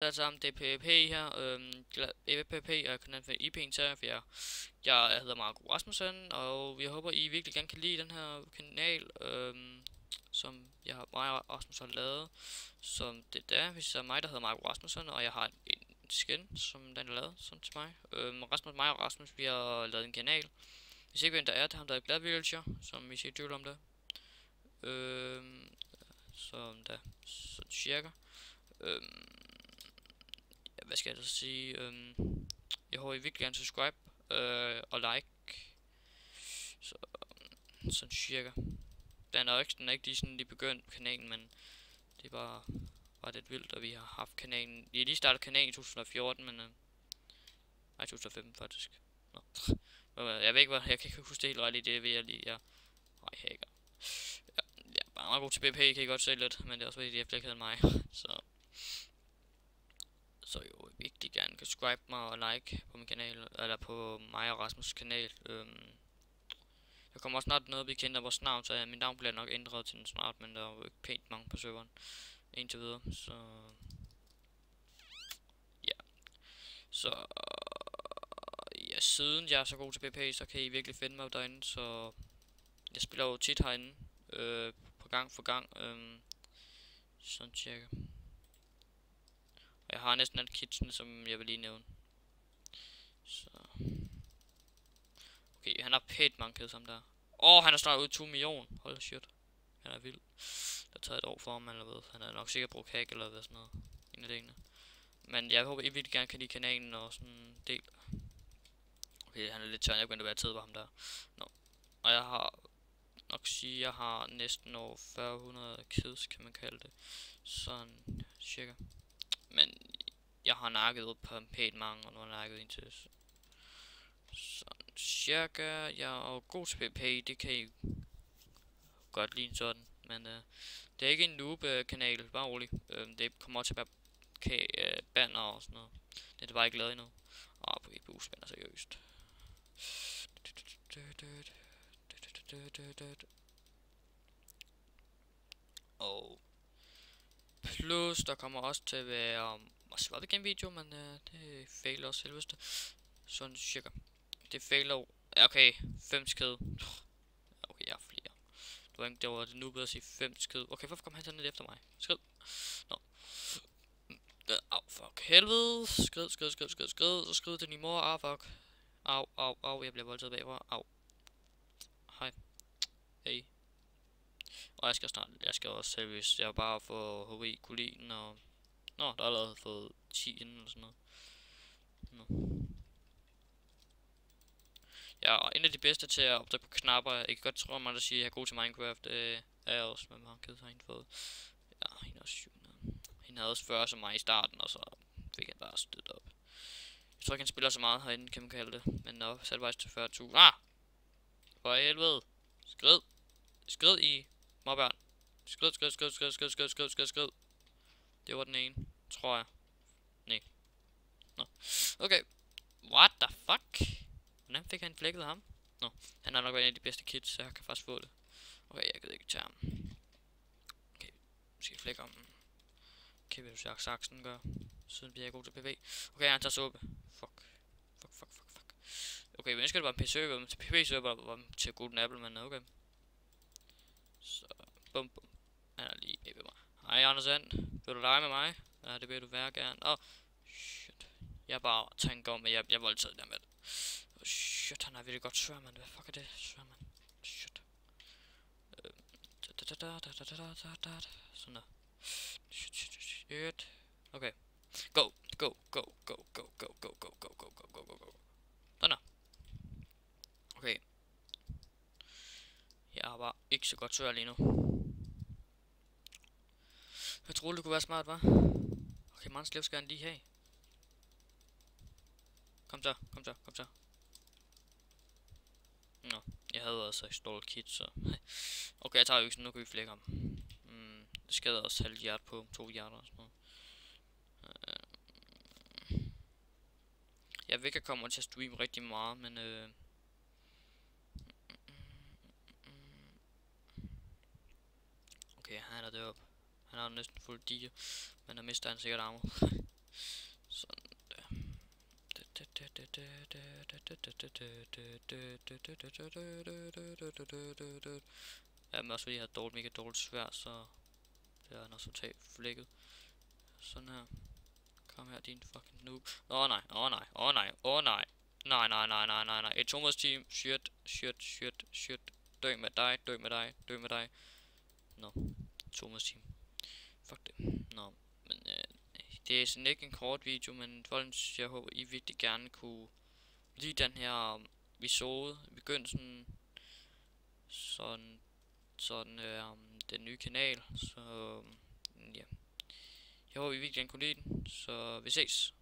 Alle sammen, det er PvP her, PvP, og jeg kan nemt finde IP'en til jer, for jeg hedder Marco Rasmussen, og jeg håber, I virkelig gerne kan lide den her kanal, som mig og Rasmus har lavet, som det er, hvis det er mig, der hedder Marco Rasmussen, og jeg har en skin, som den er lavet, sådan til mig. Mig og Rasmus, vi har lavet en kanal. Hvis ikke hvem der er, det er ham, der er Glad Villager, som I siger tvivl om det. Sådan der, sådan cirka. Hvad skal jeg så sige? Jeg håber I virkelig gerne subscribe og like. Så, sådan cirka. Den er ikke lige sådan lige begyndt på kanalen, men det er bare lidt vildt, at vi har haft kanalen. Vi har lige startet kanalen i 2014, men nej, 2015 faktisk. Nå. Jeg ved ikke hvad, jeg kan ikke huske det helt rigtigt, det ved jeg lige. Nej, hacker. Jeg er bare meget god til BP, kan I godt se lidt, men det er også fordi, de har ikke mig. Så jo virkelig gerne kan subscribe mig og like på min kanal, eller på mig og Rasmus' kanal. Der kommer også snart noget, vi kender vores navn, så min navn bliver nok ændret til den snart, men der er jo ikke pænt mange på serveren indtil videre, så ja. Så ja, siden jeg er så god til BP, så kan I virkelig finde mig derinde, så jeg spiller jo tit herinde, på gang for gang, sådan cirka. Og jeg har næsten alle kitsene, som jeg vil lige nævne. Så okay, han har pænt mange kids, ham der. Han er snart ude 2 millioner. Hold da shit. Han er vild. Der tager et år for ham, eller hvad. Han er nok sikkert brugt hack, eller hvad sådan noget. En af delene. Men jeg håber, I virkelig gerne kan lide kanalen, og sådan en del. Okay, han er lidt tør, jeg begyndte at være tid på ham der. Nå. Og jeg har nok sige, jeg har næsten over 400 kids, kan man kalde det. Sådan, cirka. Men jeg har nakket ud på pænt mange, og nu har jeg nakket ind til sådan cirka. Jeg er jo god til PvP, det kan I godt lide sådan, men det er ikke en noob-kanal, bare rolig. Det kommer også til at være banner og sådan noget. Det er bare ikke lavet endnu. På EBU spænder seriøst. Og plus, der kommer også til at være svart igen video, men det fejler også selveste. Sådan cirka. Det fejler. Ja, okay, 5 skid. Okay, jeg har flere. Det var det nu bedre at sige 5 skid. Okay, hvorfor kom han så ned efter mig? Skrid. Nå. Au, fuck. Helvede. Skrid. Så skrid til din mor. Fuck. Au. Jeg bliver voldtaget bagfra. Au. Hej. Hey. Og jeg skal også service. Jeg har bare fået HV kulinen og... Nå, der er allerede fået 10 inden eller sådan noget. Nå. Jeg er en af de bedste til at opdage på knapper. Jeg kan godt tro mig, at sige, at jeg er god til Minecraft. Det er jeg også, men mange kids har hende fået. Ja, hende også 700. Hende havde også 40 som mig i starten, og så fik han bare stødt op. Jeg tror ikke, han spiller så meget herinde, kan man kalde det. Men nå, salvejs til 40.000. For helvede. Skrid i mobberen. Skrid. Det var den ene, tror jeg. Nej. Nå. Okay. What the fuck? Hvordan fik han flækket ham? Nå, han har nok været en af de bedste kids, så jeg kan faktisk få det. Okay, jeg kan ikke tage ham. Okay, måske flække ham. Okay, hvad du siger, saksen gør. Siden bliver jeg god til PV. Okay, han tager suppe. Fuck. Okay, vi ønsker det var en PC-server, men til PV-server var til Golden Apple, men okay. Så, bum. Han er lige med mig. Hej, Anders And. Vil du lege med mig? Ja, det vil du være gerne. Shit. Jeg er bare tænker om, at jeg voldtaget der med det. Shit, han er virkelig godt svær, mand. Hvad fuck er det? Svær, mand. Shit. Sådan der. Shit. Okay. Go. Sådan der. Okay. Jeg har bare ikke så godt svær lige nu. Jeg troede, det kunne være smart, hva'? Okay, Mans liv skal han lige have. Kom så. Nå, jeg havde også et stort kit, så... Okay, jeg tager øksen, nu kan vi flække ham. Det skader også halvt hjert på 2 hjerter og sådan noget. Jeg ved ikke, at jeg kommer til at streame rigtig meget, men okay, han er deroppe. Han har næsten fuld dige, men der mister han sikkert armor. men også fordi jeg har mega dårligt svær, så det er nok totalt flækket. Sådan her. Kom her, din fucking noob. Åh nej, åh nej, åh nej, åh nej. Nej, nej, nej, nej, nej, nej. Et team. Shit. Dø med dig, dø med dig, dø med dig. Nå, team. Fuck det. Nå, men det er sådan ikke en kort video, men folkens, jeg håber I virkelig gerne kunne lide den her episode i begyndelsen. Sådan den nye kanal. Så ja, jeg håber I virkelig gerne kunne lide den. Så vi ses.